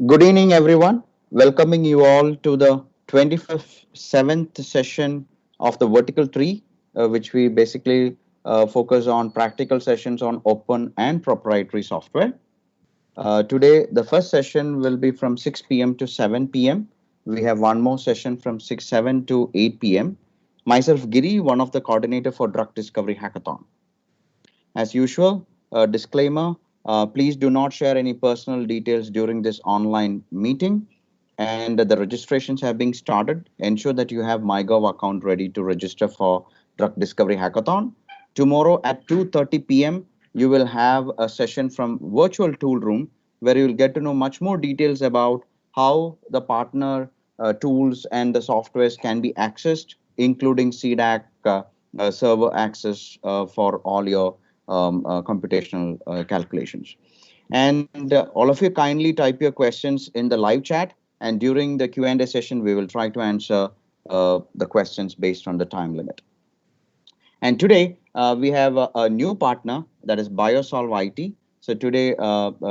Good evening, everyone. Welcoming you all to the 27th session of the Vertical Tree, which we basically focus on practical sessions on open and proprietary software. Today, the first session will be from 6 p.m. to 7 p.m. We have one more session from 7 to 8 p.m. Myself, Giri, one of the coordinator for Drug Discovery Hackathon. As usual, a disclaimer, please do not share any personal details during this online meeting, and the registrations have been started. Ensure that you have MyGov account ready to register for Drug Discovery Hackathon. Tomorrow at 2:30 p.m., you will have a session from Virtual Tool Room where you will get to know much more details about how the partner tools and the softwares can be accessed, including CDAC server access for all your computational calculations. And all of you kindly type your questions in the live chat, and during the Q&A session, we will try to answer the questions based on the time limit. And today, we have a new partner, that is BioSolveIT. So today,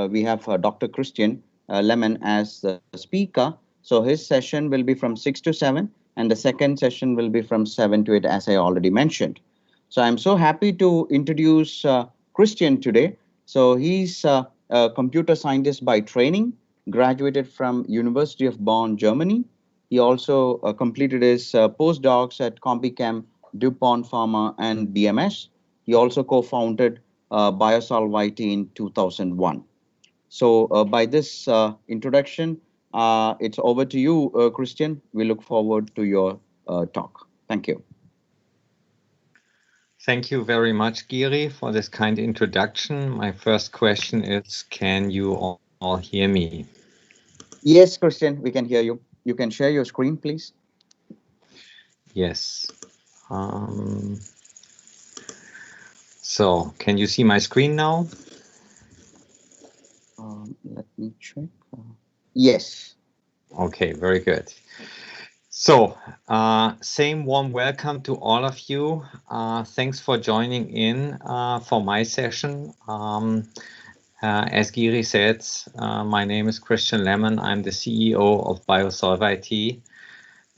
we have Dr. Christian Lemon as the speaker. So his session will be from 6 to 7, and the second session will be from 7 to 8, as I already mentioned. So I'm so happy to introduce Christian today. So he's a computer scientist by training, graduated from University of Bonn, Germany. He also completed his postdocs at Compichem, DuPont Pharma, and BMS. He also co-founded BioSolveIT in 2001. So by this introduction, it's over to you, Christian. We look forward to your talk. Thank you. Thank you very much, Giri, for this kind introduction. My first question is, can you all hear me? Yes, Christian, we can hear you. You can share your screen, please. Yes. So, can you see my screen now? Let me check. Yes. Okay, very good. So, same warm welcome to all of you. Thanks for joining in for my session. As Giri said, my name is Christian Lemon. I'm the CEO of BioSolveIT,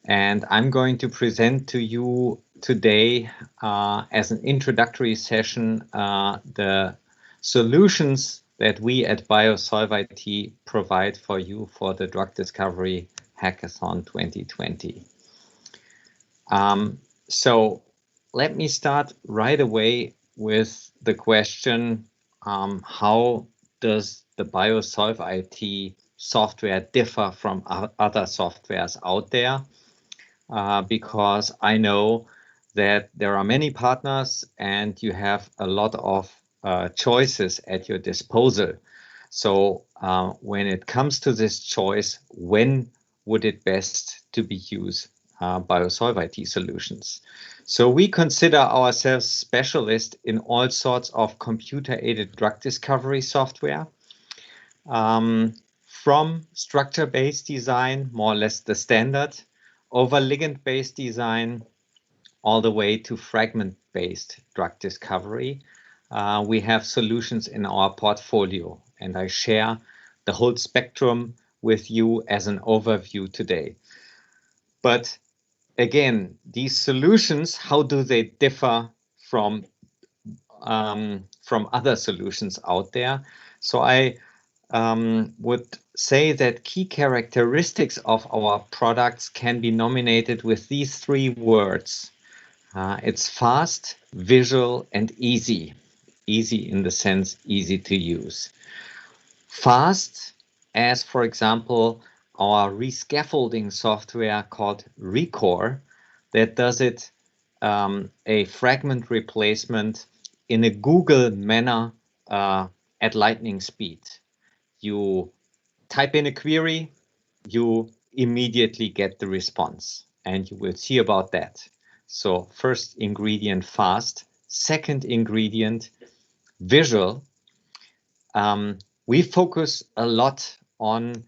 and I'm going to present to you today as an introductory session the solutions that we at BioSolveIT provide for you for the Drug Discovery Hackathon 2020. So let me start right away with the question, how does the BioSolveIT software differ from other softwares out there? Because I know that there are many partners and you have a lot of choices at your disposal. So when it comes to this choice, when would it best to be used BioSolveIT solutions? So we consider ourselves specialists in all sorts of computer-aided drug discovery software, from structure-based design, more or less the standard, over ligand-based design, all the way to fragment-based drug discovery. We have solutions in our portfolio, and I share the whole spectrum with you as an overview today. But again, these solutions, how do they differ from other solutions out there? So I would say that key characteristics of our products can be nominated with these three words. It's fast, visual, and easy. Easy in the sense easy to use. Fast, as for example, our rescaffolding software called Recore that does it a fragment replacement in a Google manner at lightning speed. You type in a query, you immediately get the response, and you will see about that. So first ingredient, fast. Second ingredient, visual. We focus a lot on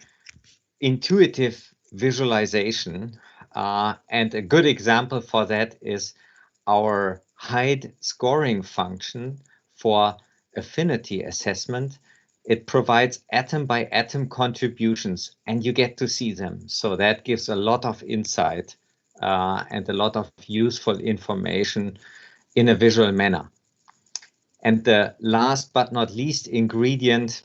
intuitive visualization, and a good example for that is our HYDE scoring function for affinity assessment It provides atom by atom contributions, and you get to see them. So that gives a lot of insight and a lot of useful information in a visual manner. And the last but not least ingredient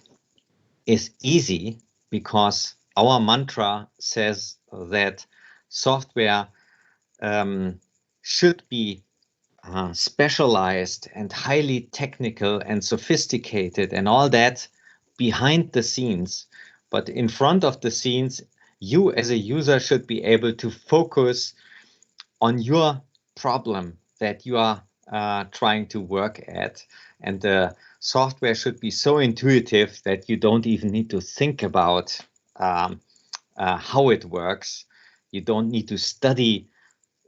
is easy, because our mantra says that software should be specialized and highly technical and sophisticated and all that behind the scenes. But in front of the scenes, you as a user should be able to focus on your problem that you are trying to work at. And the software should be so intuitive that you don't even need to think about how it works. You don't need to study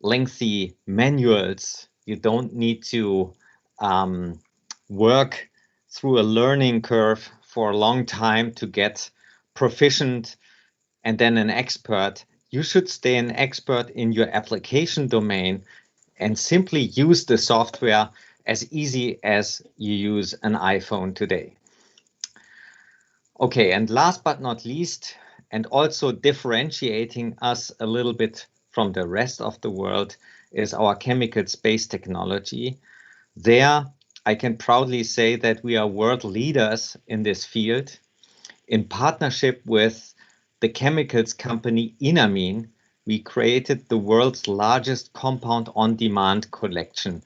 lengthy manuals. You don't need to work through a learning curve for a long time to get proficient and then an expert. You should stay an expert in your application domain and simply use the software as easy as you use an iPhone today. Okay, and last but not least, and also differentiating us a little bit from the rest of the world, is our chemical space technology. There, I can proudly say that we are world leaders in this field. In partnership with the chemicals company Enamine, we created the world's largest compound on-demand collection.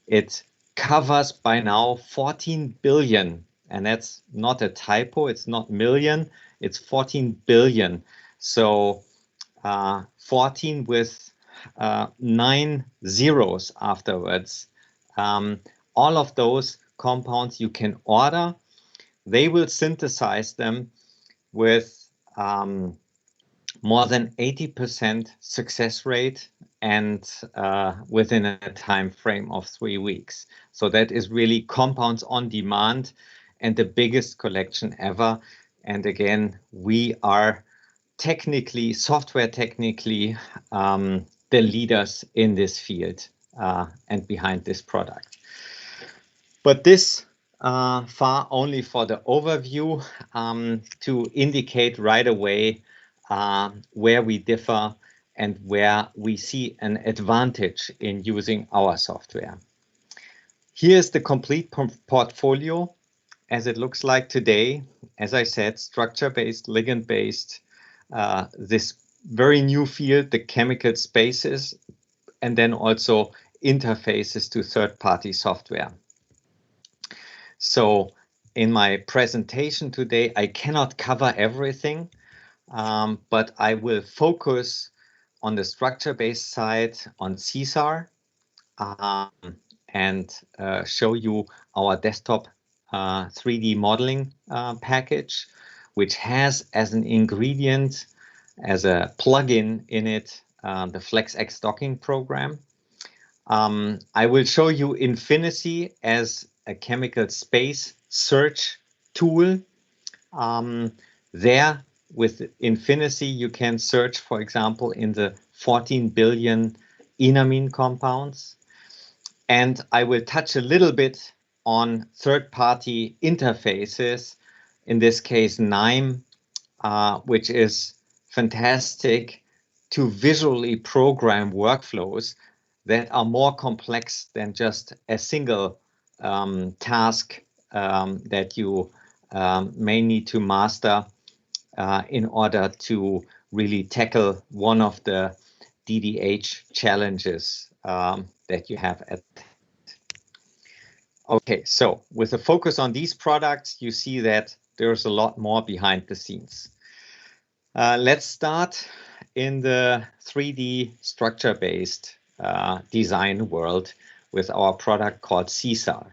It covers by now 14 billion, and that's not a typo, it's not million, it's 14 billion. So 14 with 9 zeros afterwards. All of those compounds you can order. They will synthesize them with more than 80% success rate and within a time frame of 3 weeks. So that is really compounds on demand and the biggest collection ever. And again, we are technically, software technically, the leaders in this field and behind this product. But this far only for the overview to indicate right away where we differ and where we see an advantage in using our software. Here's the complete portfolio as it looks like today. As I said, structure-based, ligand-based, this very new field, the chemical spaces, and then also interfaces to third-party software. So in my presentation today, I cannot cover everything, but I will focus on the structure-based side on SeeSAR and show you our desktop 3D modeling package, which has as an ingredient, as a plugin in it, the FlexX docking program. I will show you Infinity as a chemical space search tool. There with Infinity, you can search, for example, in the 14 billion enamine compounds. And I will touch a little bit on third-party interfaces, in this case, KNIME, which is fantastic to visually program workflows that are more complex than just a single task that you may need to master in order to really tackle one of the DDH challenges that you have at. Okay, so with a focus on these products, you see that there's a lot more behind the scenes. Let's start in the 3D structure-based design world with our product called SeeSAR.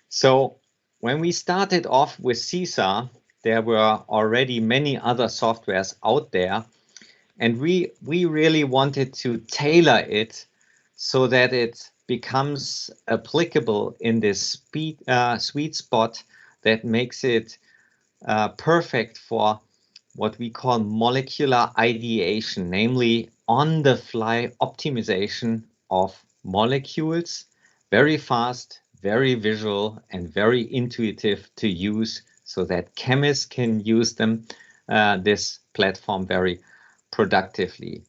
So when we started off with SeeSAR, there were already many other softwares out there, and we really wanted to tailor it so that it becomes applicable in this sweet spot that makes it perfect for what we call molecular ideation, namely on-the-fly optimization of molecules, very fast, very visual, and very intuitive to use so that chemists can use them, this platform, very productively.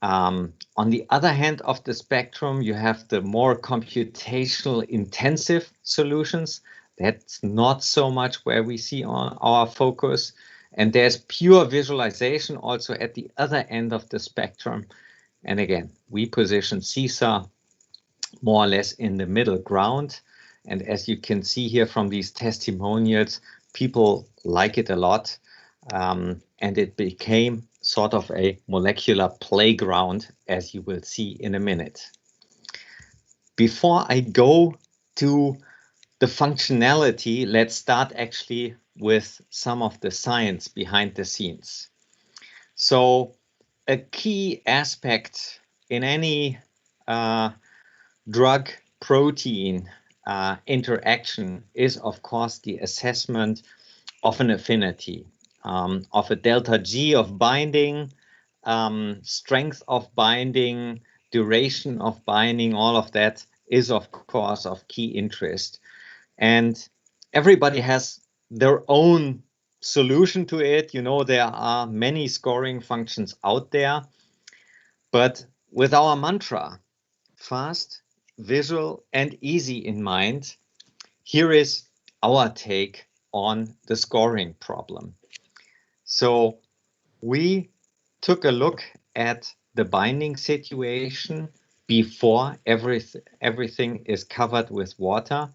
On the other hand of the spectrum, you have the more computational intensive solutions. That's not so much where we see our focus. And there's pure visualization also at the other end of the spectrum. And again, we position SeeSAR more or less in the middle ground. And as you can see here from these testimonials, people like it a lot. And it became sort of a molecular playground, as you will see in a minute. Before I go to the functionality, let's start actually with some of the science behind the scenes. So a key aspect in any drug protein interaction is, of course, the assessment of an affinity, of a delta G of binding, strength of binding, duration of binding. All of that is, of course, of key interest. And everybody has their own solution to it. You know, there are many scoring functions out there. But with our mantra, fast, visual, and easy in mind, here is our take on the scoring problem. So we took a look at the binding situation before everything is covered with water,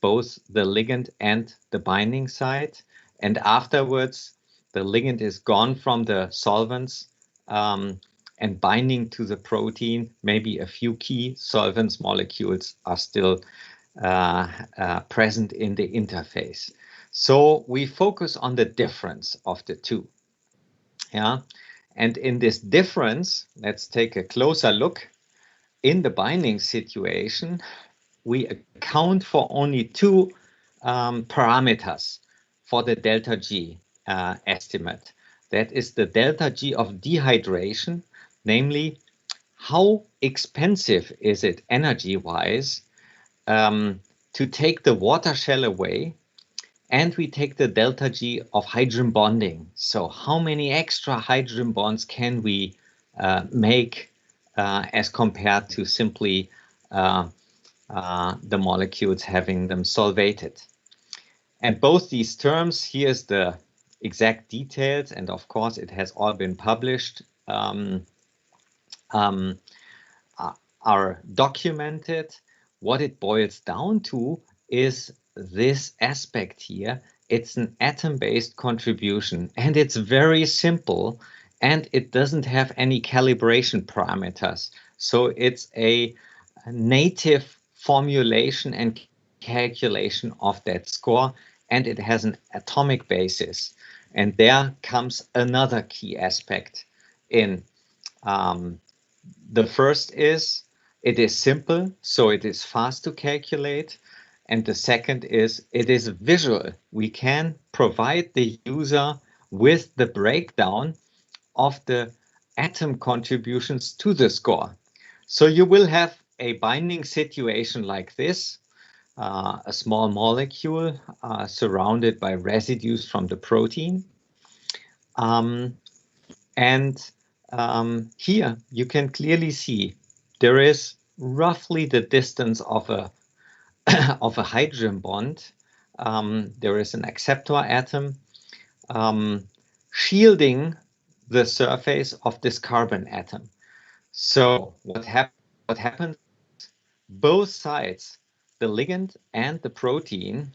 both the ligand and the binding site. And afterwards, the ligand is gone from the solvents and binding to the protein. Maybe a few key solvents molecules are still present in the interface. So we focus on the difference of the two. Yeah, and in this difference, let's take a closer look. In the binding situation, we account for only two parameters for the delta G estimate. That is the delta G of dehydration, namely how expensive is it energy-wise to take the water shell away. And we take the delta G of hydrogen bonding. So how many extra hydrogen bonds can we make as compared to simply the molecules having them solvated? And both these terms, here's the exact details, and of course it has all been published, are documented. What it boils down to is this aspect here. It's an atom-based contribution, and it's very simple, and it doesn't have any calibration parameters. So it's a native formulation and calculation of that score, and it has an atomic basis. And there comes another key aspect in. The first is it is simple, so it is fast to calculate. And the second is it is visual. We can provide the user with the breakdown of the atom contributions to the score. So you will have a binding situation like this, a small molecule surrounded by residues from the protein. Here you can clearly see there is roughly the distance of a of a hydrogen bond. There is an acceptor atom shielding the surface of this carbon atom. So what happens? Both sides, the ligand and the protein,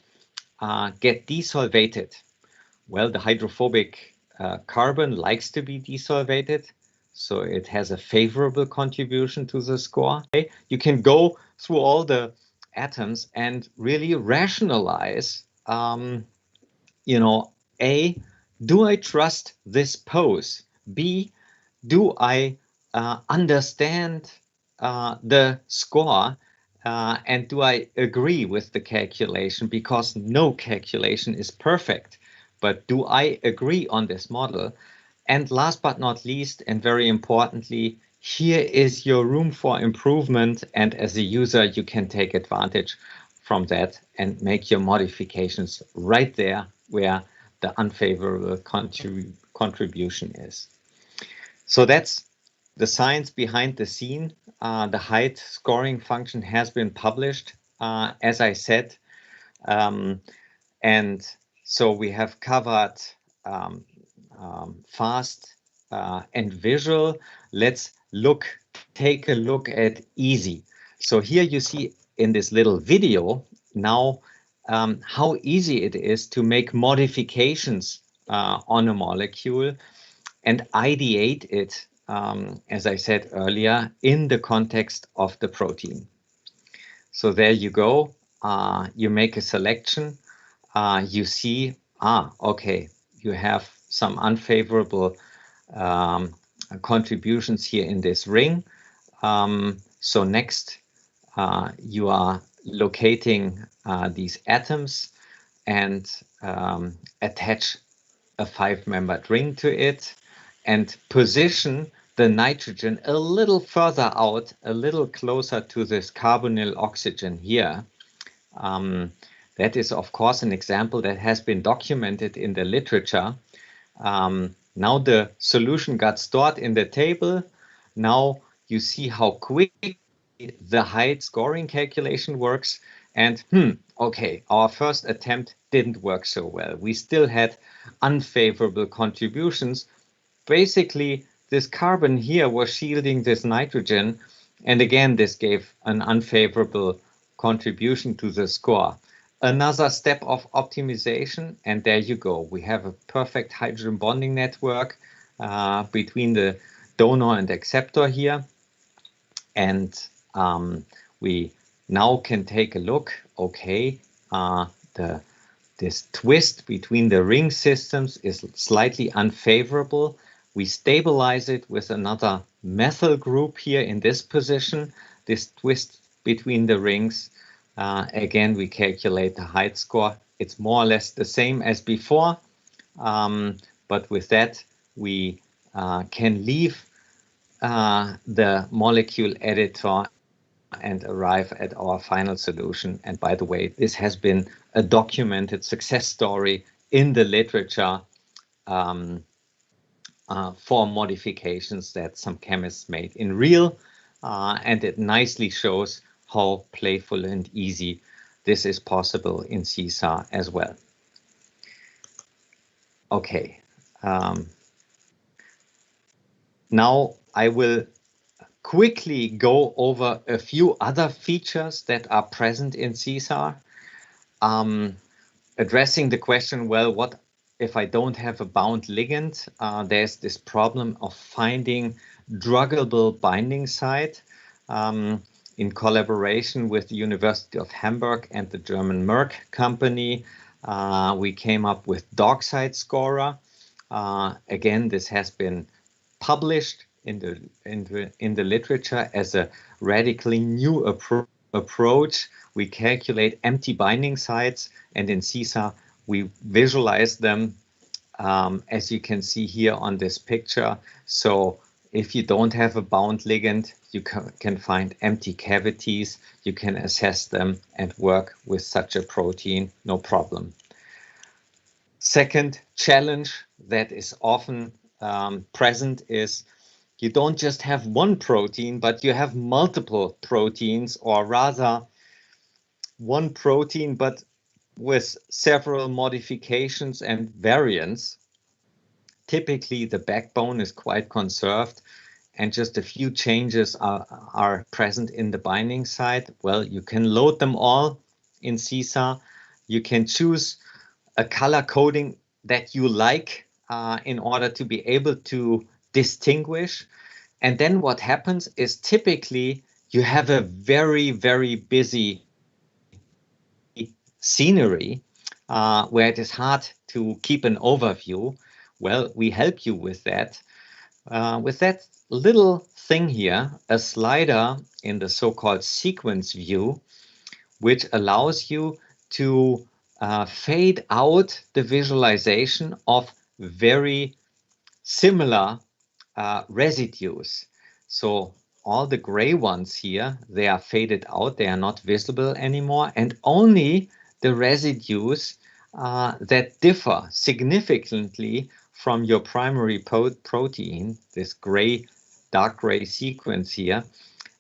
get desolvated. Well, the hydrophobic carbon likes to be desolvated, so it has a favorable contribution to the score. You can go through all the atoms and really rationalize, you know, A, do I trust this pose? B, do I understand the score? And do I agree with the calculation? Because no calculation is perfect. But do I agree on this model? And last but not least, and very importantly, here is your room for improvement. And as a user, you can take advantage from that and make your modifications right there where the unfavorable contribution is. So that's the science behind the scene. The HYDE scoring function has been published, as I said, and so we have covered fast and visual. Let's take a look at easy. So here you see in this little video now how easy it is to make modifications on a molecule and ideate it, as I said earlier, in the context of the protein. So there you go. You make a selection. You see, okay, you have some unfavorable contributions here in this ring. So next, you are locating these atoms and attach a 5-membered ring to it and position the nitrogen a little further out, a little closer to this carbonyl oxygen here. That is, of course, an example that has been documented in the literature. Now the solution got stored in the table. Now you see how quick the HYDE scoring calculation works. And okay, our first attempt didn't work so well. We still had unfavorable contributions. Basically, this carbon here was shielding this nitrogen. And again, this gave an unfavorable contribution to the score. Another step of optimization, and there you go. We have a perfect hydrogen bonding network between the donor and acceptor here. And we now can take a look. Okay, this twist between the ring systems is slightly unfavorable. We stabilize it with another methyl group here in this position. This twist between the rings. Again, we calculate the HYDE score. It's more or less the same as before, but with that, we can leave the molecule editor and arrive at our final solution. And by the way, this has been a documented success story in the literature for modifications that some chemists made in real, and it nicely shows how playful and easy this is possible in SeeSAR as well. Okay, now I will quickly go over a few other features that are present in SeeSAR, addressing the question, well, what if I don't have a bound ligand? There's this problem of finding druggable binding site. In collaboration with the University of Hamburg and the German Merck company, we came up with DOGSITE scorer. Again, this has been published in the literature as a radically new approach. We calculate empty binding sites, and in SeeSAR we visualize them, as you can see here on this picture. So if you don't have a bound ligand, you can find empty cavities, you can assess them and work with such a protein, no problem. Second challenge that is often present is you don't just have one protein, but you have multiple proteins, or rather one protein, but with several modifications and variants. Typically, the backbone is quite conserved and just a few changes are present in the binding site. Well, you can load them all in SeeSAR. You can choose a color coding that you like in order to be able to distinguish. And then what happens is typically you have a very, very busy scenery where it is hard to keep an overview. Well, we help you with that. With that little thing here, a slider in the so-called sequence view, which allows you to fade out the visualization of very similar residues. So all the gray ones here, they are faded out, they are not visible anymore, and only the residues that differ significantly from your primary protein, this dark gray sequence here.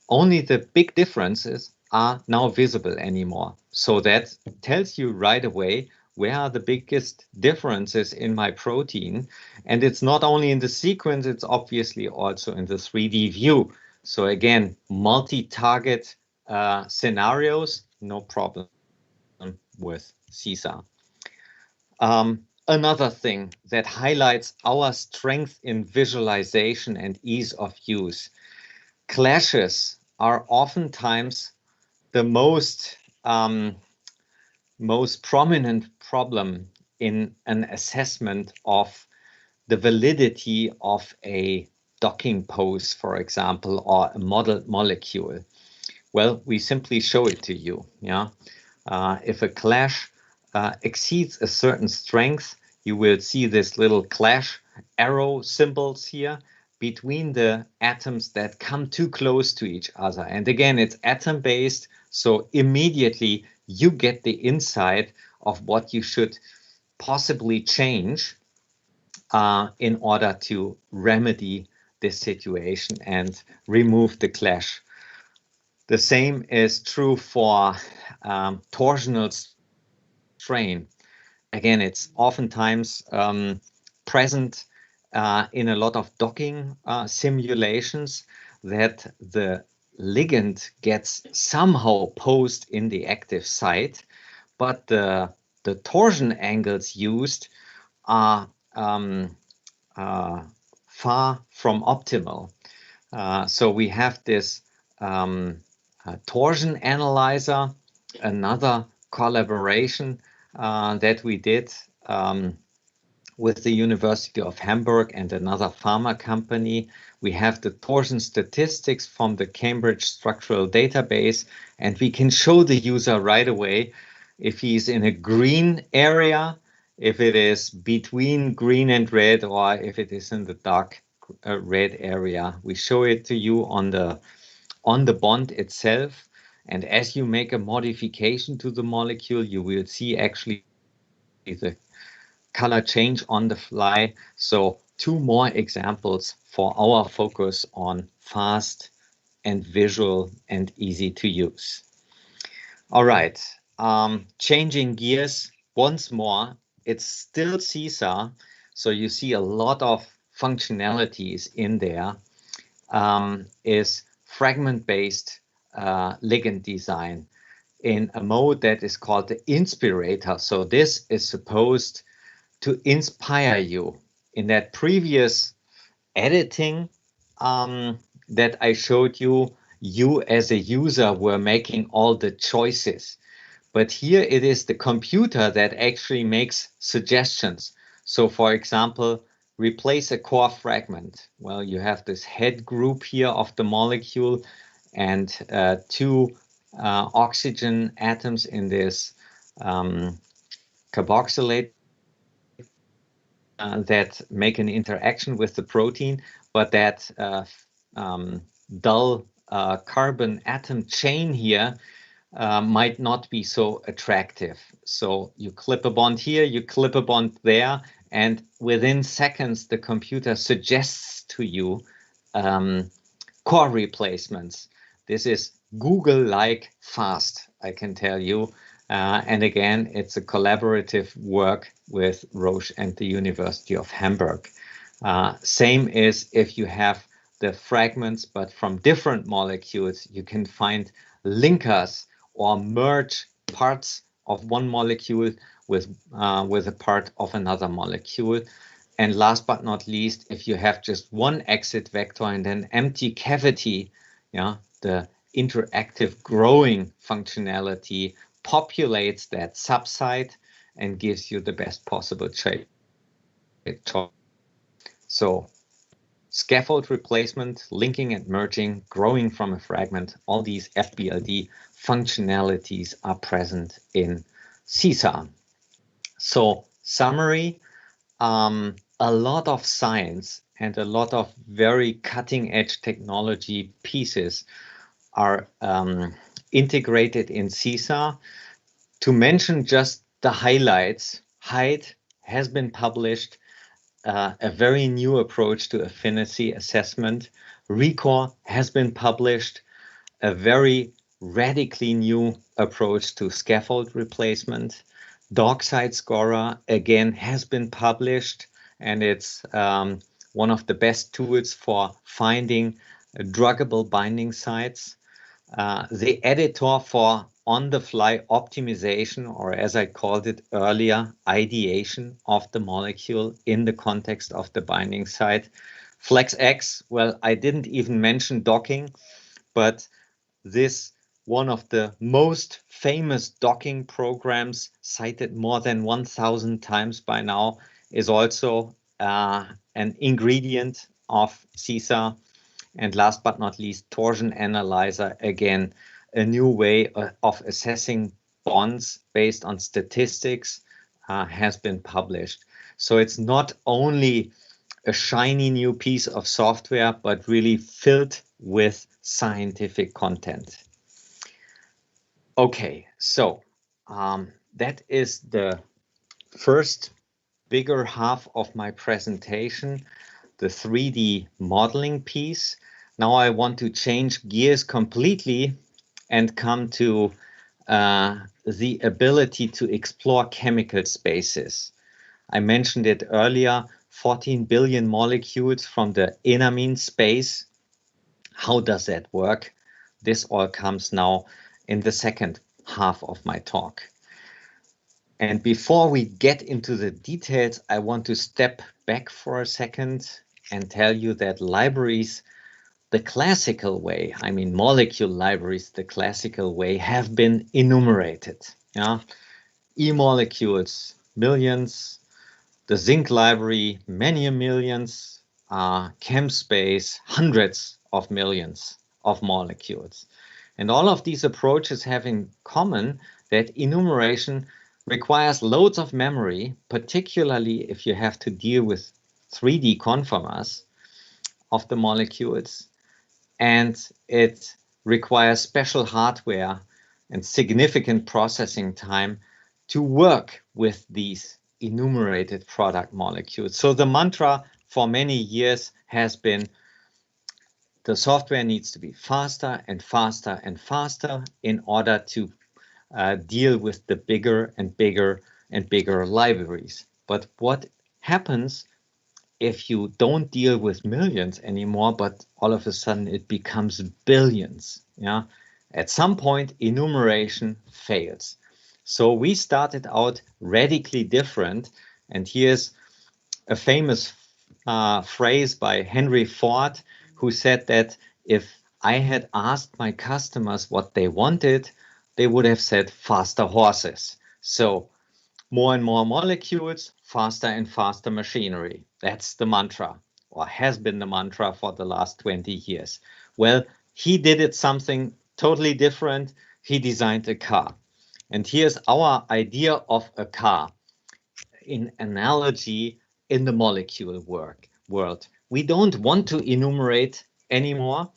Only the big differences are now visible anymore. So that tells you right away where are the biggest differences in my protein. And it's not only in the sequence, it's obviously also in the 3D view. So again, multi-target scenarios, no problem with SeeSAR. Another thing that highlights our strength in visualization and ease of use. Clashes are oftentimes the most prominent problem in an assessment of the validity of a docking pose, for example, or a model molecule. Well, we simply show it to you. Yeah, if a clash exceeds a certain strength, you will see this little clash arrow symbols here between the atoms that come too close to each other. And again, it's atom based, so immediately you get the insight of what you should possibly change in order to remedy this situation and remove the clash. The same is true for torsional strain. Again, it's oftentimes present in a lot of docking simulations that the ligand gets somehow posed in the active site, but the torsion angles used are far from optimal. So we have this torsion analyzer, another collaboration that we did with the University of Hamburg and another pharma company. We have the torsion statistics from the Cambridge Structural Database, and we can show the user right away if he's in a green area, if it is between green and red, or if it is in the dark red area. We show it to you on the bond itself. And as you make a modification to the molecule, you will see actually the color change on the fly. So 2 more examples for our focus on fast and visual and easy to use. All right, changing gears once more, it's still SeeSAR. So you see a lot of functionalities in there. Is fragment-based ligand design in a mode that is called the inspirator. So this is supposed to inspire you. In that previous editing that I showed you, you as a user were making all the choices. But here it is the computer that actually makes suggestions. So for example, replace a core fragment. Well, you have this head group here of the molecule and 2 oxygen atoms in this carboxylate that make an interaction with the protein, but that dull carbon atom chain here might not be so attractive. So you clip a bond here, you clip a bond there, and within seconds, the computer suggests to you core replacements. This is Google-like fast, I can tell you. And again, it's a collaborative work with Roche and the University of Hamburg. Same is if you have the fragments, but from different molecules, you can find linkers or merge parts of one molecule with a part of another molecule. And last but not least, if you have just one exit vector and an empty cavity, yeah, the interactive growing functionality populates that subsite and gives you the best possible choice. So scaffold replacement, linking and merging, growing from a fragment, all these FBLD functionalities are present in SeeSAR. So summary, a lot of science and a lot of very cutting edge technology pieces are integrated in SeeSAR. To mention just the highlights. HYDE has been published, a very new approach to affinity assessment. RECORE has been published, a very radically new approach to scaffold replacement. Dockside Scorer again has been published, and it's one of the best tools for finding druggable binding sites. The editor for on-the-fly optimization, or as I called it earlier, ideation of the molecule in the context of the binding site. FlexX, well, I didn't even mention docking, but this one of the most famous docking programs, cited more than 1,000 times by now, is also an ingredient of SeeSAR. And last but not least, torsion analyzer, again, a new way of assessing bonds based on statistics, has been published. So it's not only a shiny new piece of software, but really filled with scientific content. Okay, so that is the first bigger half of my presentation, the 3D modeling piece. Now I want to change gears completely and come to the ability to explore chemical spaces. I mentioned it earlier, 14 billion molecules from the enamine space. How does that work? This all comes now in the second half of my talk. And before we get into the details, I want to step back for a second and tell you that libraries, the classical way, I mean molecule libraries, the classical way, have been enumerated. Yeah? E-molecules, millions. The zinc library, many millions. ChemSpace, hundreds of millions of molecules. And all of these approaches have in common that enumeration requires loads of memory, particularly if you have to deal with 3D conformers of the molecules, and it requires special hardware and significant processing time to work with these enumerated product molecules. So the mantra for many years has been the software needs to be faster and faster and faster in order to deal with the bigger and bigger and bigger libraries. But what happens if you don't deal with millions anymore, but all of a sudden it becomes billions? Yeah, at some point enumeration fails. So we started out radically different, and here's a famous phrase by Henry Ford, who said that if I had asked my customers what they wanted, they would have said faster horses. So more and more molecules, faster and faster machinery. That's the mantra, or has been the mantra for the last 20 years. Well, he did it something totally different. He designed a car. And here's our idea of a car in analogy in the molecule world. We don't want to enumerate anymore,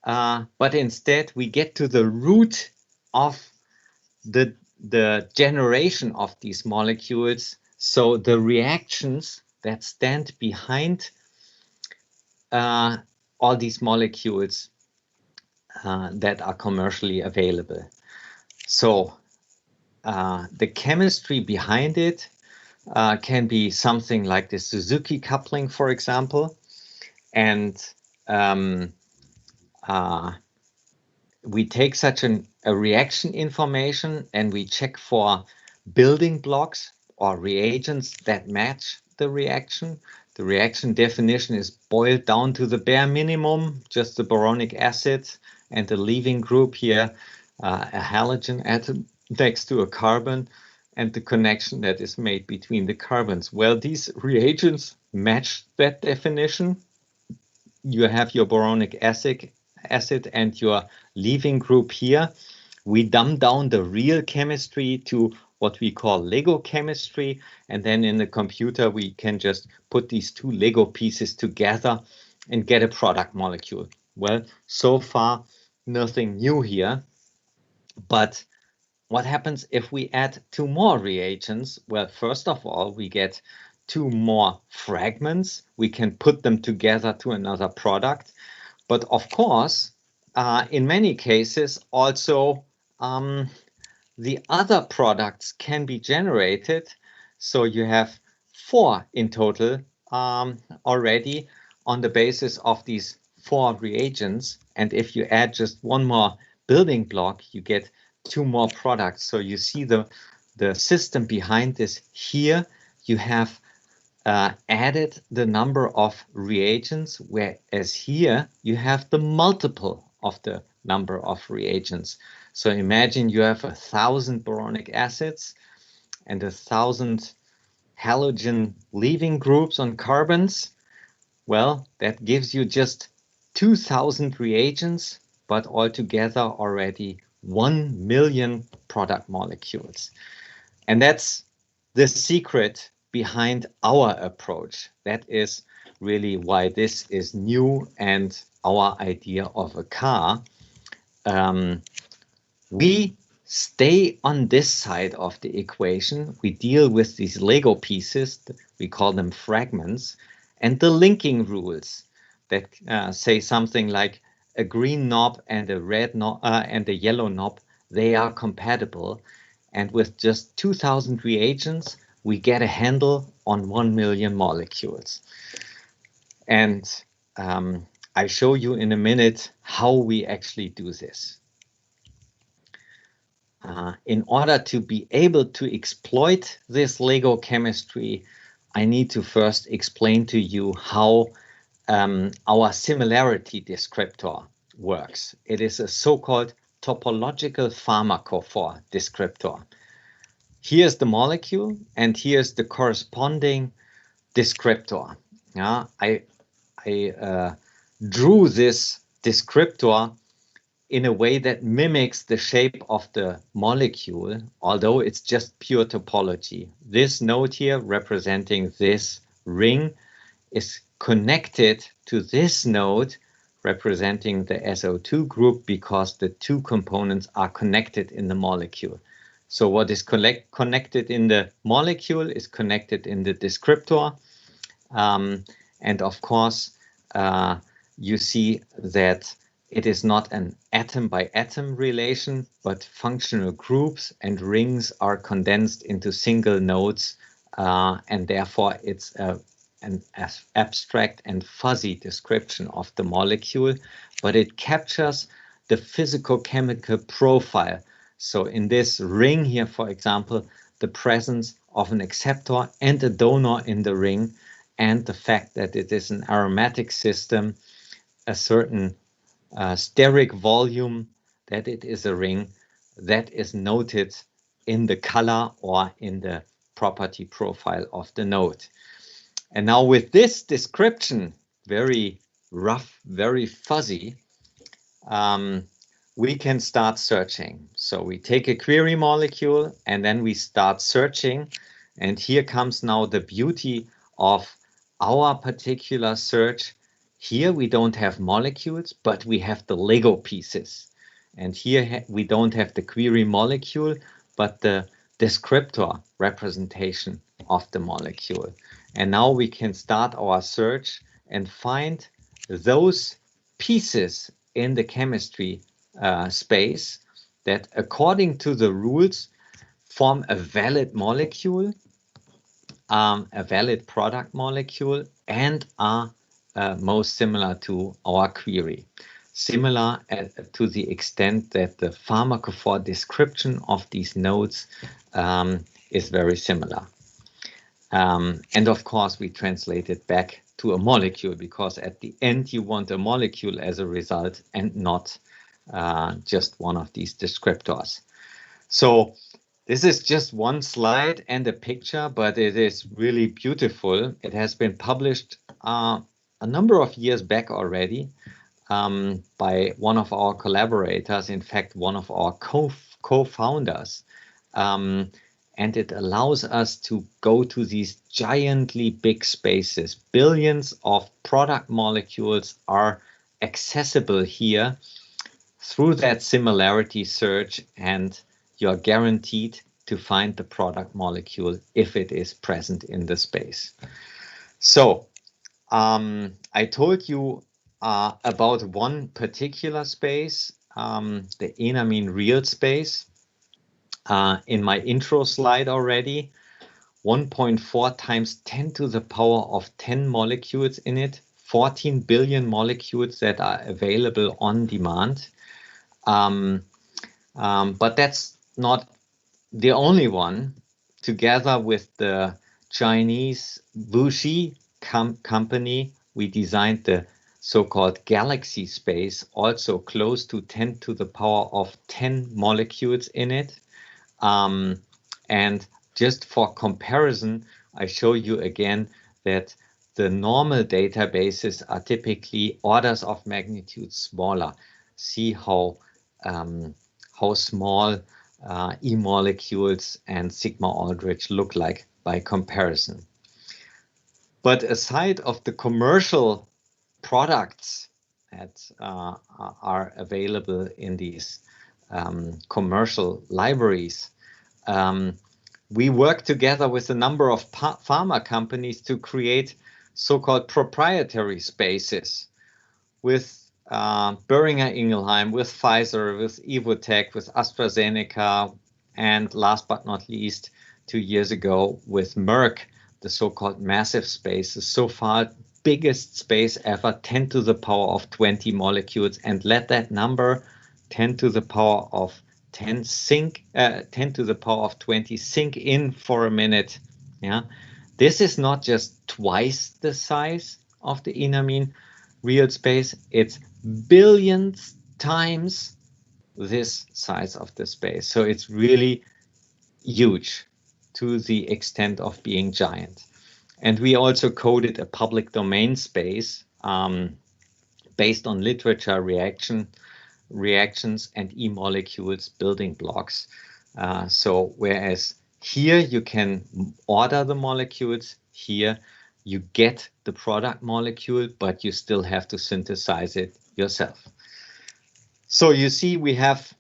but instead we get to the root of the generation of these molecules. So the reactions that stand behind all these molecules that are commercially available. So the chemistry behind it can be something like the Suzuki coupling, for example. And we take such a reaction information and we check for building blocks or reagents that match the reaction. The reaction definition is boiled down to the bare minimum, just the boronic acid and the leaving group here, a halogen atom next to a carbon, and the connection that is made between the carbons. Well, these reagents match that definition. You have your boronic acid and your leaving group here. We dumb down the real chemistry to what we call Lego chemistry, and then in the computer we can just put these two Lego pieces together and get a product molecule. Well, so far nothing new here, but What happens if we add 2 more reagents? Well, first of all, we get 2 more fragments. We can put them together to another product. But of course, in many cases, also the other products can be generated. So you have 4 in total already on the basis of these 4 reagents. And if you add just 1 more building block, you get 2 more products. So you see the system behind this here. You have added the number of reagents, whereas here you have the multiple of the number of reagents. So imagine you have 1,000 boronic acids and 1,000 halogen leaving groups on carbons. Well, that gives you just 2,000 reagents, but altogether already 1 million product molecules. And that's the secret behind our approach. That is really why this is new and our idea of a car. We stay on this side of the equation. We deal with these Lego pieces, we call them fragments, and the linking rules that say something like a green knob and a red knob and a yellow knob, they are compatible. And with just 2,000 reagents, we get a handle on 1 million molecules. And I show you in a minute how we actually do this. In order to be able to exploit this Lego chemistry, I need to first explain to you how our similarity descriptor works. It is a so-called topological pharmacophore descriptor. Here's the molecule, and here's the corresponding descriptor. I drew this descriptor in a way that mimics the shape of the molecule, although it's just pure topology. This node here representing this ring is connected to this node representing the SO2 group because the 2 components are connected in the molecule. So what is connected in the molecule is connected in the descriptor. And of course, you see that it is not an atom by atom relation, but functional groups and rings are condensed into single nodes, and therefore it's an abstract and fuzzy description of the molecule, but it captures the physicochemical profile. So in this ring here, for example, the presence of an acceptor and a donor in the ring, and the fact that it is an aromatic system, a certain steric volume, that it is a ring, that is noted in the color or in the property profile of the node. And now with this description, very rough, very fuzzy, we can start searching. So we take a query molecule and then we start searching. And here comes now the beauty of our particular search. Here we don't have molecules, but we have the Lego pieces. And here we don't have the query molecule, but the descriptor representation of the molecule. And now we can start our search and find those pieces in the chemistry space that, according to the rules, form a valid molecule, a valid product molecule, and are most similar to our query. Similar to the extent that the pharmacophore description of these nodes is very similar. And of course, we translate it back to a molecule, because at the end you want a molecule as a result and not just one of these descriptors. So this is just one slide and a picture, but it is really beautiful. It has been published a number of years back already by one of our collaborators, in fact, one of our co-founders. And it allows us to go to these giantly big spaces. Billions of product molecules are accessible here through that similarity search, and you're guaranteed to find the product molecule if it is present in the space. So I told you about one particular space, the enamine real space, in my intro slide already. 1.4 times 10 to the power of 10 molecules in it, 14 billion molecules that are available on demand. But that's not the only one. Together with the Chinese Wuxi company, we designed the so-called galaxy space, also close to 10 to the power of 10 molecules in it. And just for comparison, I show you again that the normal databases are typically orders of magnitude smaller. See how small E-molecules and sigma Aldrich look like by comparison. But aside of the commercial products that are available in these commercial libraries, we work together with a number of pharma companies to create so-called proprietary spaces with Boehringer Ingelheim, with Pfizer, with Evotec, with AstraZeneca, and last but not least, 2 years ago with Merck, the so-called massive spaces. So far, biggest space ever, 10 to the power of 20 molecules, and let that number 10 to the power of 10 to the power of 20 sink in for a minute. Yeah, this is not just twice the size of the enamine real space, it's billions times this size of the space. So it's really huge to the extent of being giant. And we also coded a public domain space based on literature reactions and e-molecules building blocks. So whereas here you can order the molecules, here you get the product molecule, but you still have to synthesize it yourself. So you see, we have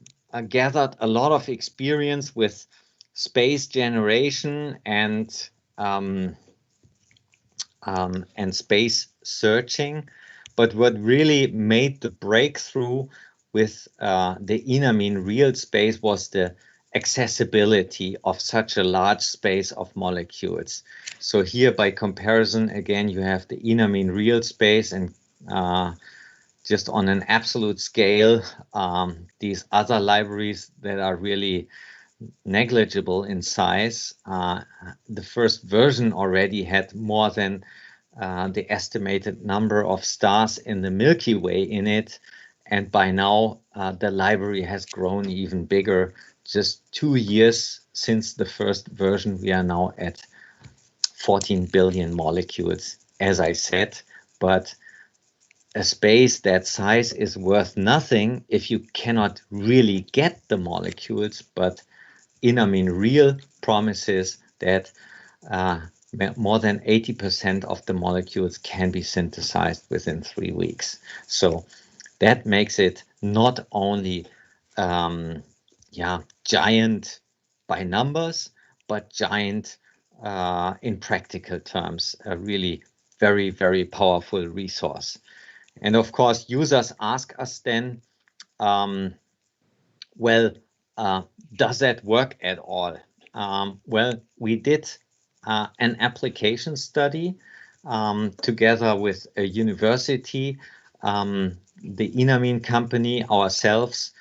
gathered a lot of experience with space generation and space searching. But what really made the breakthrough with the enamine real space was the accessibility of such a large space of molecules. So here, by comparison, again, you have the enamine real space, and just on an absolute scale, these other libraries that are really negligible in size. The first version already had more than the estimated number of stars in the Milky Way in it. And by now, the library has grown even bigger. Just 2 years since the first version, we are now at 14 billion molecules, as I said. But a space that size is worth nothing if you cannot really get the molecules. But enamine real promises that more than 80% of the molecules can be synthesized within 3 weeks. So that makes it not only giant by numbers, but giant in practical terms, a really very, very powerful resource. And of course, users ask us then, does that work at all? Well, we did an application study together with a university, the enamine company, ourselves.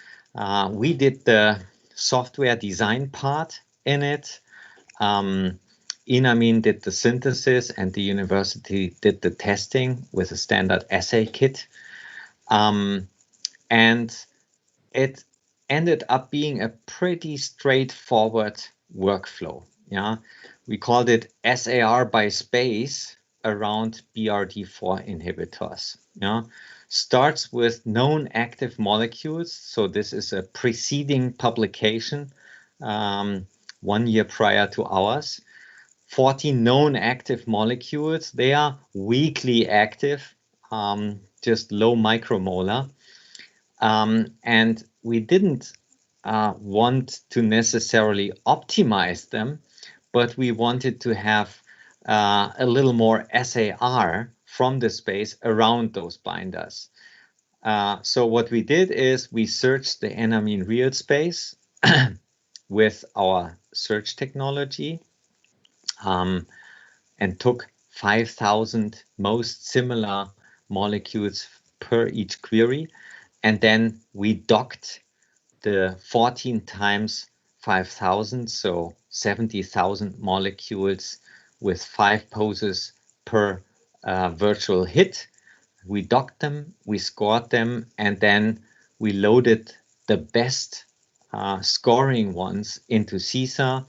We did the software design part in it. Enamine did the synthesis, and the university did the testing with a standard assay kit. And it ended up being a pretty straightforward workflow. Yeah, we called it SAR-bySpace around BRD4 inhibitors. Yeah, starts with known active molecules. So this is a preceding publication 1 year prior to ours. 14 known active molecules. They are weakly active, just low micromolar. And we didn't want to necessarily optimize them, but we wanted to have a little more SAR from the space around those binders. So what we did is we searched the enamine real space with our search technology, and took 5,000 most similar molecules per each query. And then we docked the 14 times 5,000, so 70,000 molecules with 5 poses per virtual hit. We docked them, we scored them, and then we loaded the best scoring ones into SeeSAR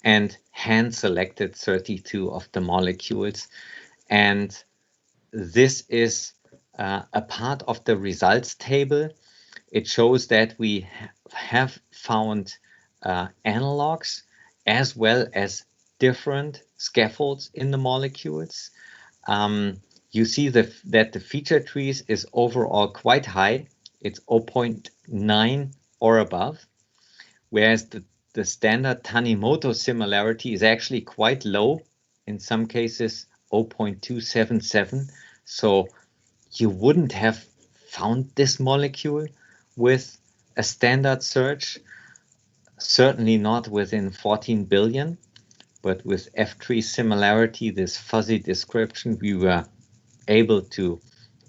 and hand selected 32 of the molecules. And this is a part of the results table. It shows that we have found analogs as well as different scaffolds in the molecules. You see that the feature trees is overall quite high. It's 0.9 or above, whereas the standard Tanimoto similarity is actually quite low, in some cases 0.277. So you wouldn't have found this molecule with a standard search, certainly not within 14 billion, but with F3 similarity, this fuzzy description, we were able to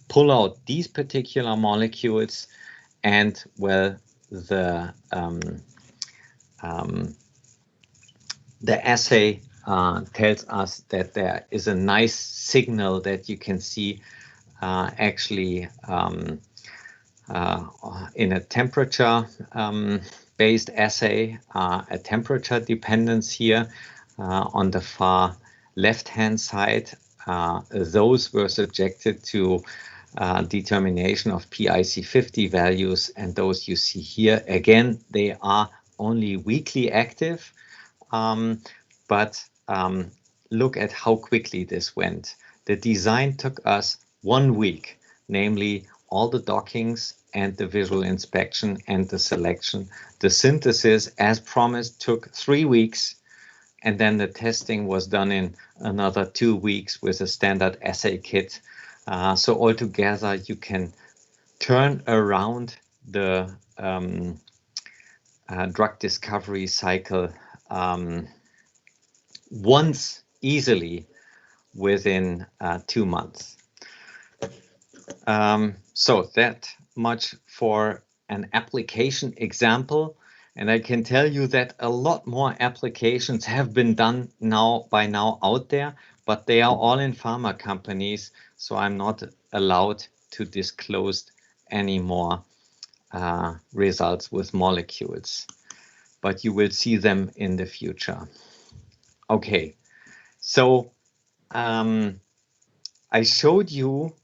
pull out these particular molecules, and well, the assay tells us that there is a nice signal that you can see actually in a temperature based assay, a temperature dependence here on the far left hand side. Those were subjected to determination of PIC50 values, and those you see here, again, they are only weakly active, but look at how quickly this went. The design took us 1 week, namely all the dockings and the visual inspection and the selection. The synthesis, as promised, took 3 weeks, and then the testing was done in another 2 weeks with a standard assay kit. So altogether, you can turn around the drug discovery cycle once easily within 2 months. So that much for an application example. And I can tell you that a lot more applications have been done by now out there, but they are all in pharma companies, so I'm not allowed to disclose any more results with molecules, but you will see them in the future. Okay, so I showed you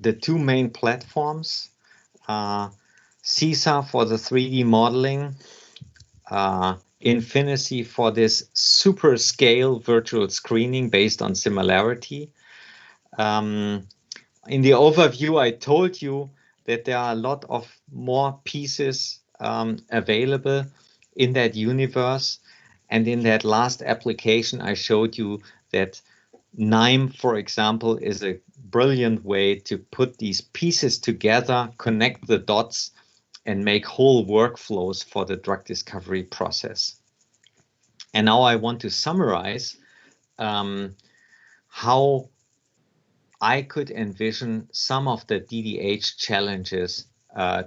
the 2 main platforms, SeeSAR for the 3D modeling, Infinity for this super scale virtual screening based on similarity. In the overview, I told you that there are a lot of more pieces available in that universe. And in that last application, I showed you that NIME, for example, is a brilliant way to put these pieces together, connect the dots, and make whole workflows for the drug discovery process. And now I want to summarize how I could envision some of the DDH challenges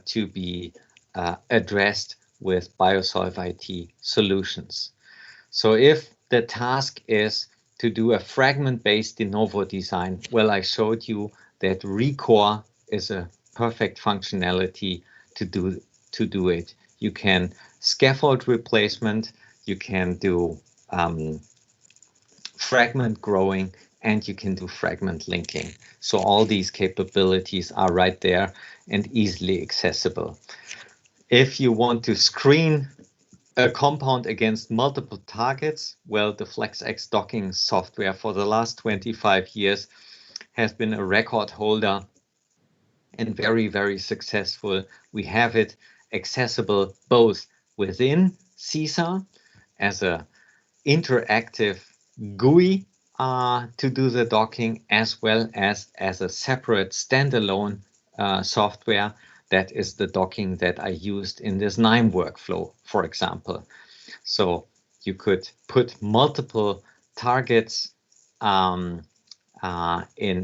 to be addressed with BioSolveIT solutions. So if the task is to do a fragment-based de novo design, well, I showed you that ReCore is a perfect functionality to do it. You can scaffold replacement, you can do fragment growing, and you can do fragment linking. So all these capabilities are right there and easily accessible. If you want to screen a compound against multiple targets, well, the FlexX docking software for the last 25 years has been a record holder and very, very successful. We have it accessible both within SeeSAR as a interactive GUI to do the docking, as well as a separate standalone software that is the docking that I used in this KNIME workflow, for example. So you could put multiple targets in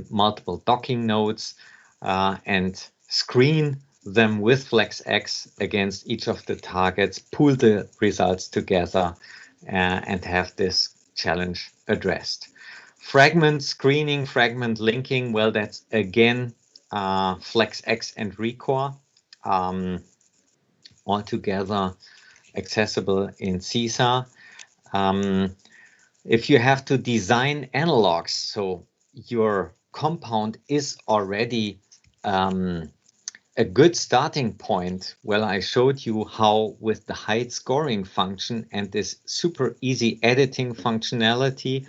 multiple docking nodes and screen them with FlexX against each of the targets, pool the results together, and have this challenge addressed. Fragment screening, fragment linking, well, that's again FlexX and Recore, all together accessible in SeeSAR. If you have to design analogs, so your compound is already a good starting point. Well, I showed you how with the HYDE scoring function and this super easy editing functionality,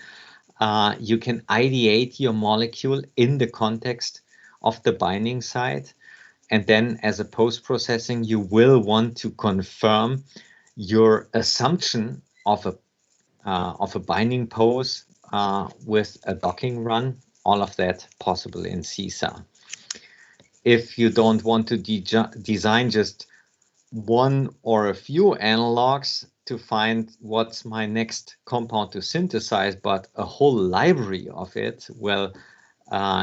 you can ideate your molecule in the context of the binding site. And then as a post-processing, you will want to confirm your assumption of a binding pose with a docking run, all of that possible in SeeSAR. If you don't want to design just one or a few analogs to find what's my next compound to synthesize, but a whole library of it, well,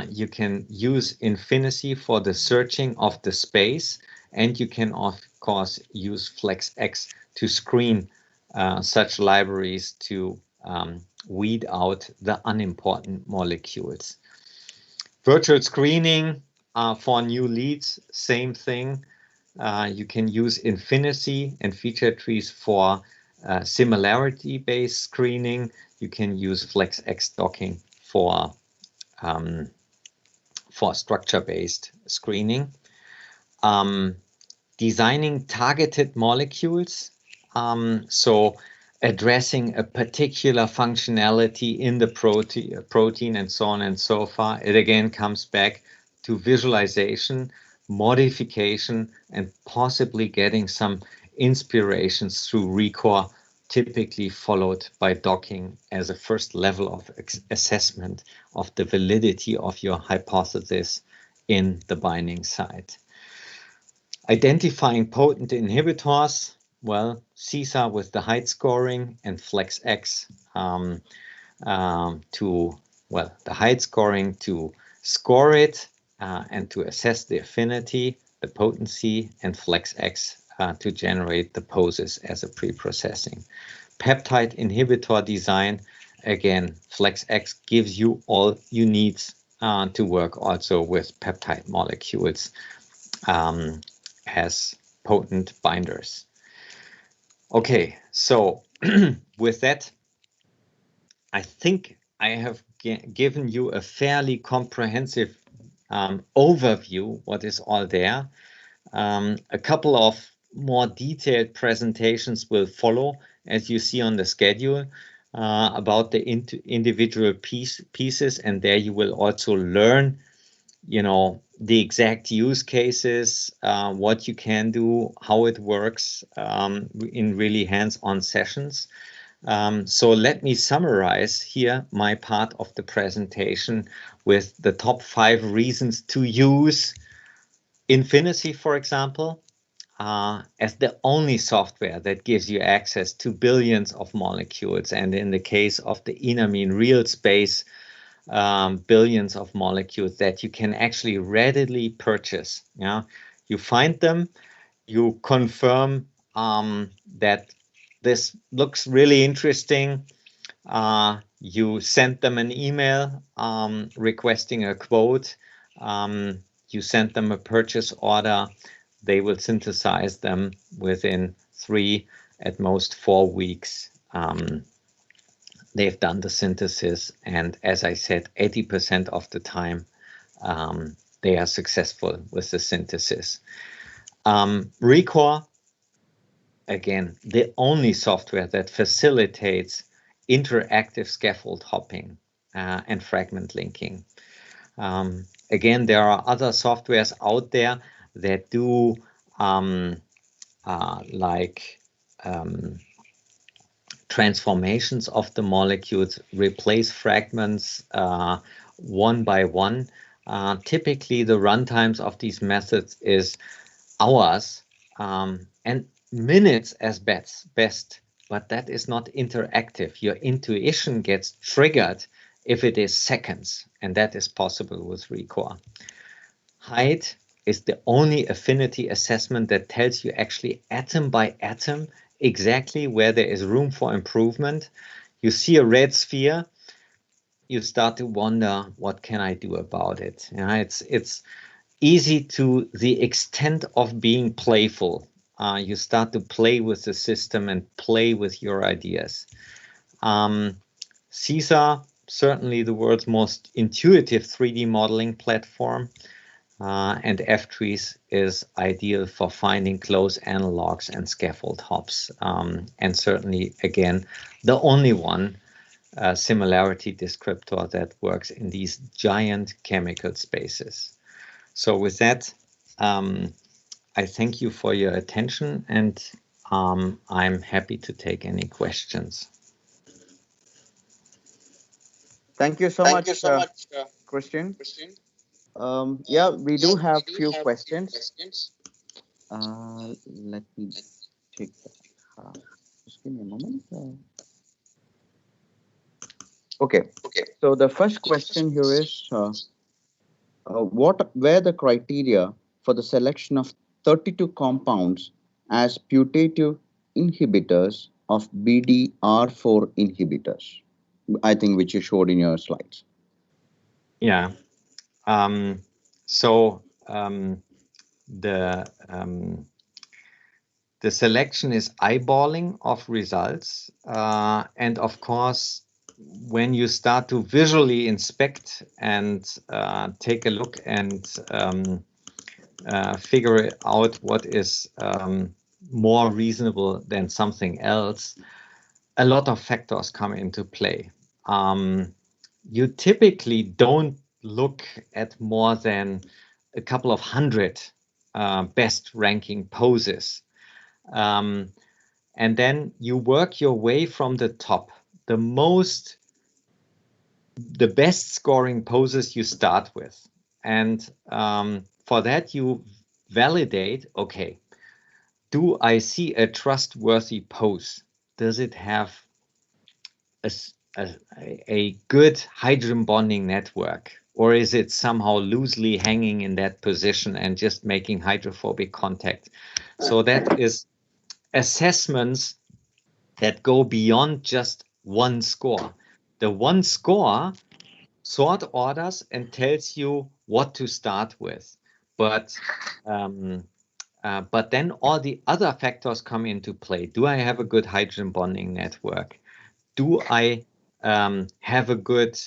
you can use Infinity for the searching of the space, and you can of course use FlexX to screen such libraries to weed out the unimportant molecules. Virtual screening for new leads, same thing. You can use Infinity and feature trees for similarity-based screening. You can use FlexX docking for structure-based screening. Designing targeted molecules, so addressing a particular functionality in the protein and so on and so far. It again comes back to visualization, modification, and possibly getting some inspirations through Recore, typically followed by docking as a first level of assessment of the validity of your hypothesis in the binding site. Identifying potent inhibitors, well, SeeSAR with the HYDE scoring and FlexX the HYDE scoring to score it and to assess the affinity, the potency, and FlexX to generate the poses as a pre-processing. Peptide inhibitor design, again, FlexX gives you all you need to work also with peptide molecules as potent binders. Okay, so with that, I think I have given you a fairly comprehensive overview what is all there. A couple of more detailed presentations will follow, as you see on the schedule, about the individual pieces, and there you will also learn, you know, the exact use cases, what you can do, how it works in really hands-on sessions. So let me summarize here my part of the presentation with the top 5 reasons to use Infinity, for example, as the only software that gives you access to billions of molecules, and in the case of the enamine real space, billions of molecules that you can actually readily purchase. Yeah, you find them, you confirm that this looks really interesting. You send them an email requesting a quote. You send them a purchase order. They will synthesize them within 3, at most 4 weeks. They've done the synthesis, and as I said, 80% of the time they are successful with the synthesis. Recore, again, the only software that facilitates interactive scaffold hopping and fragment linking. Again, there are other softwares out there that do like transformations of the molecules, replace fragments one by one. Typically, the runtimes of these methods is hours and minutes as best, but that is not interactive. Your intuition gets triggered if it is seconds, and that is possible with ReCore. HYDE is the only affinity assessment that tells you actually atom by atom exactly where there is room for improvement. You see a red sphere, you start to wonder, what can I do about it? It's easy to the extent of being playful. You start to play with the system and play with your ideas. SeeSAR, certainly the world's most intuitive 3D modeling platform. And F-trees is ideal for finding close analogs and scaffold hops. And certainly, again, the only one similarity descriptor that works in these giant chemical spaces. So with that, I thank you for your attention, and I'm happy to take any questions. Thank you so much, Christian. Yeah, we do have few questions. Let me take that. Just give me a moment. Okay. So the first question here is, what were the criteria for the selection of 32 compounds as putative inhibitors of BDR4 inhibitors? I think which you showed in your slides. Yeah. The selection is eyeballing of results, and of course, when you start to visually inspect and take a look and figure out what is more reasonable than something else, a lot of factors come into play. You typically don't look at more than a couple of hundred best ranking poses. And then you work your way from the top. The best scoring poses you start with. And for that, you validate, okay, do I see a trustworthy pose? Does it have a good hydrogen bonding network? Or is it somehow loosely hanging in that position and just making hydrophobic contact? So that is assessments that go beyond just one score. The one score sort orders and tells you what to start with. But then all the other factors come into play. Do I have a good hydrogen bonding network? Do I have a good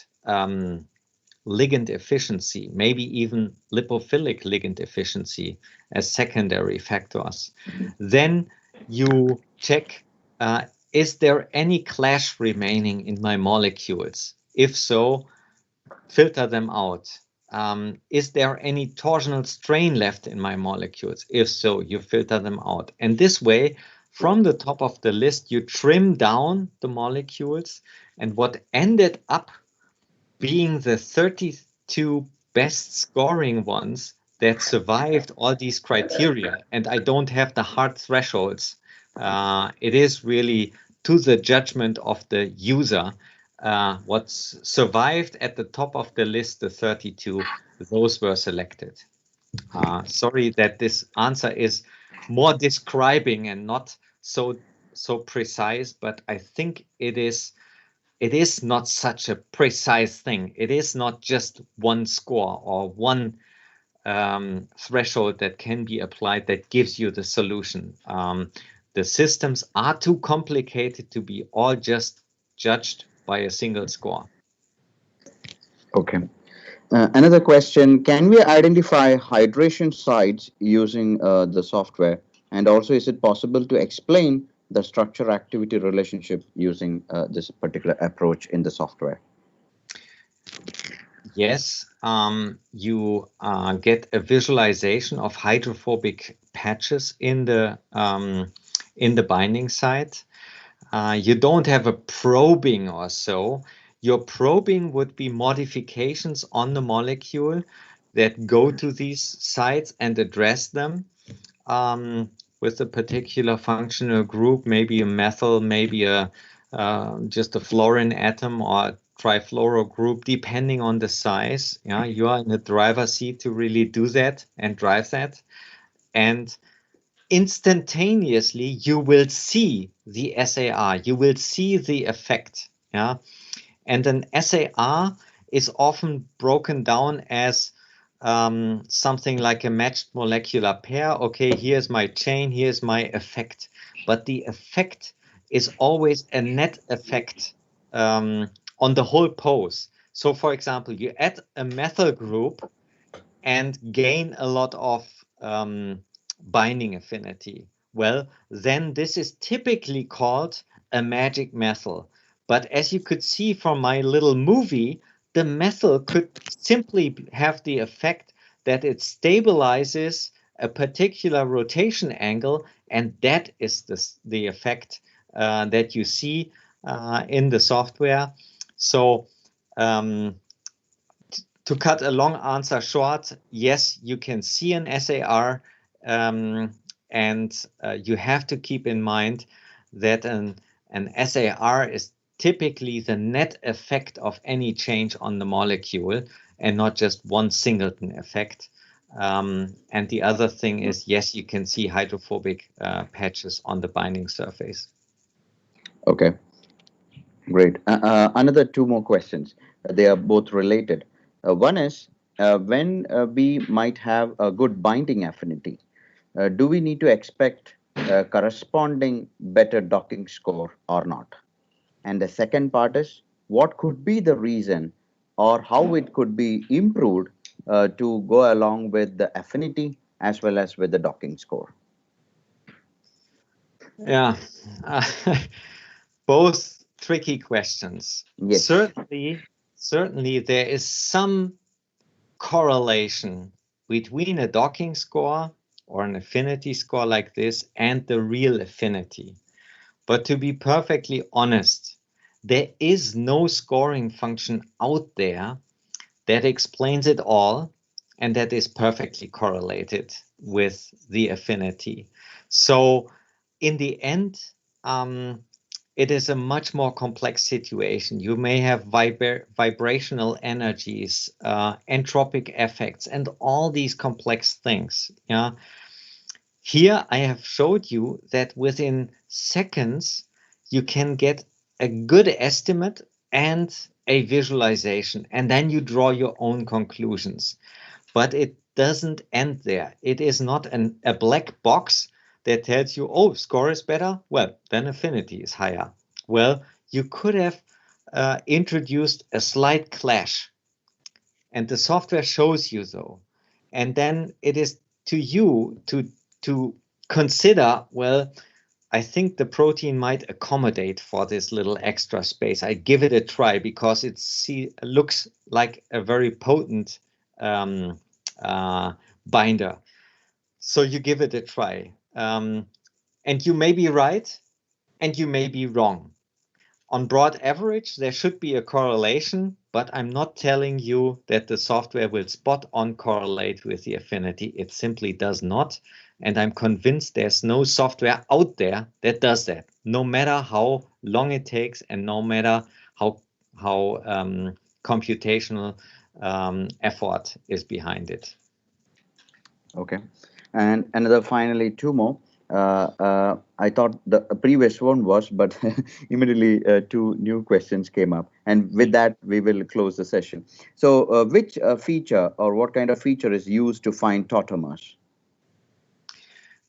ligand efficiency, maybe even lipophilic ligand efficiency as secondary factors? Then you check, is there any clash remaining in my molecules? If so, filter them out. Is there any torsional strain left in my molecules? If so, you filter them out. And this way, from the top of the list, you trim down the molecules, and what ended up being the 32 best scoring ones that survived all these criteria, and I don't have the hard thresholds. It is really to the judgment of the user. What's survived at the top of the list, the 32, those were selected. Sorry that this answer is more describing and not so precise, but I think it is not such a precise thing. It is not just one score or one threshold that can be applied that gives you the solution. The systems are too complicated to be all just judged by a single score. Okay. Another question, can we identify hydration sites using the software? And also, is it possible to explain the structure-activity relationship using this particular approach in the software? Yes, you get a visualization of hydrophobic patches in the in the binding site. You don't have a probing or so. Your probing would be modifications on the molecule that go to these sites and address them with a particular functional group, maybe a methyl, maybe a just a fluorine atom or a trifluoro group, depending on the size. Yeah, you are in the driver's seat to really do that and drive that. And instantaneously you will see the SAR, you will see the effect. Yeah, and an SAR is often broken down as something like a matched molecular pair. Okay, here's my chain, here's my effect. But the effect is always a net effect on the whole pose. So for example, you add a methyl group and gain a lot of binding affinity. Well, then this is typically called a magic methyl. But as you could see from my little movie, the methyl could simply have the effect that it stabilizes a particular rotation angle, and that is the effect that you see in the software. So to cut a long answer short, yes, you can see an SAR, and you have to keep in mind that an SAR is typically the net effect of any change on the molecule and not just one singleton effect. And the other thing is, yes, you can see hydrophobic patches on the binding surface. Okay, great. Another two more questions. They are both related. One is when we might have a good binding affinity, do we need to expect a corresponding better docking score or not? And the second part is what could be the reason or how it could be improved to go along with the affinity as well as with the docking score? Yeah, both tricky questions. Yes. Certainly there is some correlation between a docking score or an affinity score like this and the real affinity. But to be perfectly honest, there is no scoring function out there that explains it all and that is perfectly correlated with the affinity. So in the end, it is a much more complex situation. You may have vibrational energies, entropic effects, and all these complex things. Yeah. Here I have showed you that within seconds, you can get a good estimate and a visualization, and then you draw your own conclusions. But it doesn't end there. It is not a black box that tells you, oh, score is better. Well, then affinity is higher. Well, you could have introduced a slight clash, and the software shows you though. And then it is to you to consider, well, I think the protein might accommodate for this little extra space. I give it a try because it looks like a very potent binder. So you give it a try. And you may be right and you may be wrong. On broad average, there should be a correlation, but I'm not telling you that the software will spot on correlate with the affinity. It simply does not. And I'm convinced there's no software out there that does that, no matter how long it takes and no matter how computational effort is behind it. Okay. And another finally two more. I thought the previous one was, but immediately two new questions came up. And with that, we will close the session. So which feature or what kind of feature is used to find tautomers?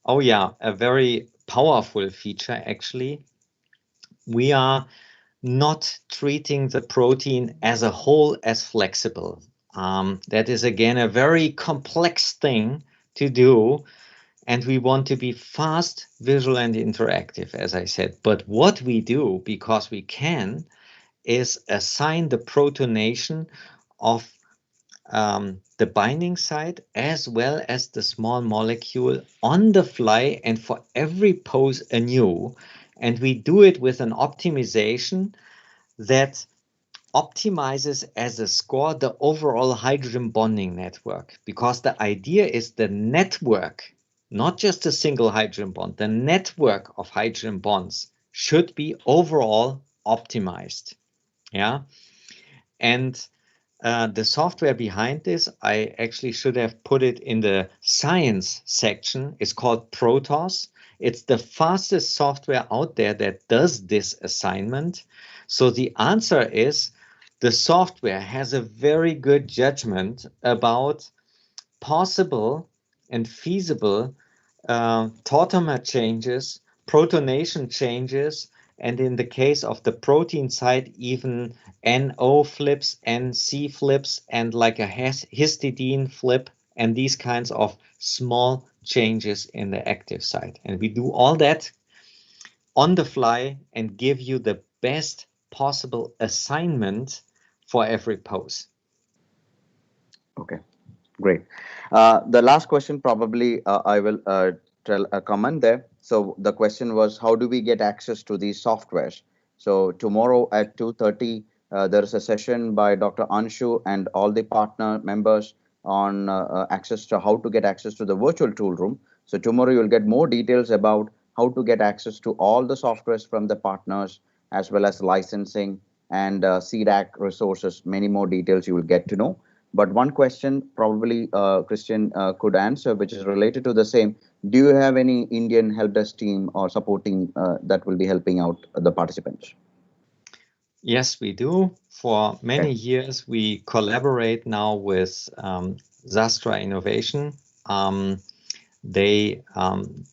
Oh, yeah, a very powerful feature, actually. We are not treating the protein as a whole as flexible. That is, again, a very complex thing to do. And we want to be fast, visual, and interactive, as I said. But what we do, because we can, is assign the protonation of the binding site as well as the small molecule on the fly and for every pose anew. And we do it with an optimization that optimizes as a score the overall hydrogen bonding network, because the idea is the network, not just a single hydrogen bond, the network of hydrogen bonds should be overall optimized. Yeah. And the software behind this, I actually should have put it in the science section. It's called Protos. It's the fastest software out there that does this assignment. So the answer is the software has a very good judgment about possible and feasible tautomer changes, protonation changes, and in the case of the protein side, even NO flips, NC flips, and like a histidine flip, and these kinds of small changes in the active site. And we do all that on the fly and give you the best possible assignment for every pose. Okay, great. The last question, probably I will tell a comment there. So the question was, how do we get access to these softwares? So tomorrow at 2:30, there is a session by Dr. Anshu and all the partner members on access to how to get access to the virtual tool room. So tomorrow you'll get more details about how to get access to all the softwares from the partners, as well as licensing and CDAC resources. Many more details you will get to know. But one question probably Christian could answer, which is related to the same. Do you have any Indian help desk team or supporting that will be helping out the participants? Yes, we do. For many years, we collaborate now with Zastra Innovation. They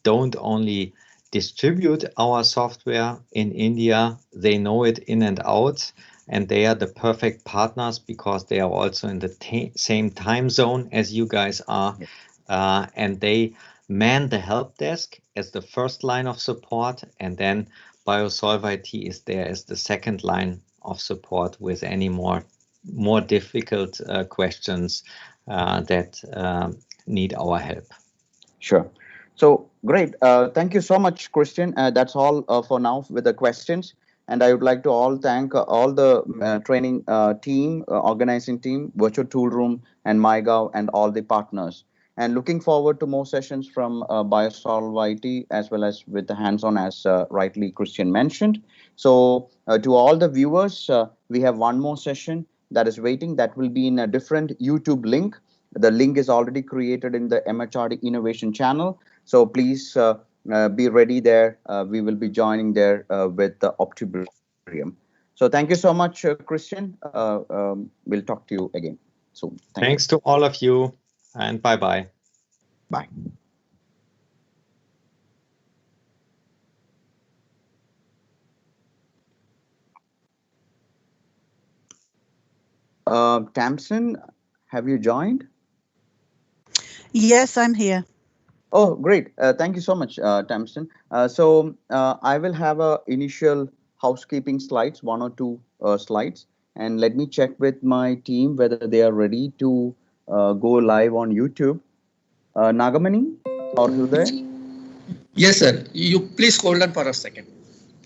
don't only distribute our software in India, they know it in and out, and they are the perfect partners because they are also in the same time zone as you guys are. And they man the help desk as the first line of support, and then BioSolveIT is there as the second line of support with any more difficult questions that need our help. Sure. So great. Thank you so much, Christian. That's all for now with the questions. And I would like to all thank all the training team, organizing team, virtual tool room, and MyGov, and all the partners. And looking forward to more sessions from BioSolveIT as well as with the hands-on, as rightly Christian mentioned. So to all the viewers, we have one more session that is waiting. That will be in a different YouTube link. The link is already created in the MHRD Innovation channel. So please be ready there. We will be joining there with the Optibrium. So thank you so much, Christian. We'll talk to you again soon. Thanks to all of you, and bye-bye. Bye. Tamsin, have you joined? Yes, I'm here. Oh, great. Thank you so much, Tamsin. So I will have a initial housekeeping slides, one or two slides, and let me check with my team whether they are ready to go live on YouTube. Nagamani or Hruday? Yes, sir. You please hold on for a second.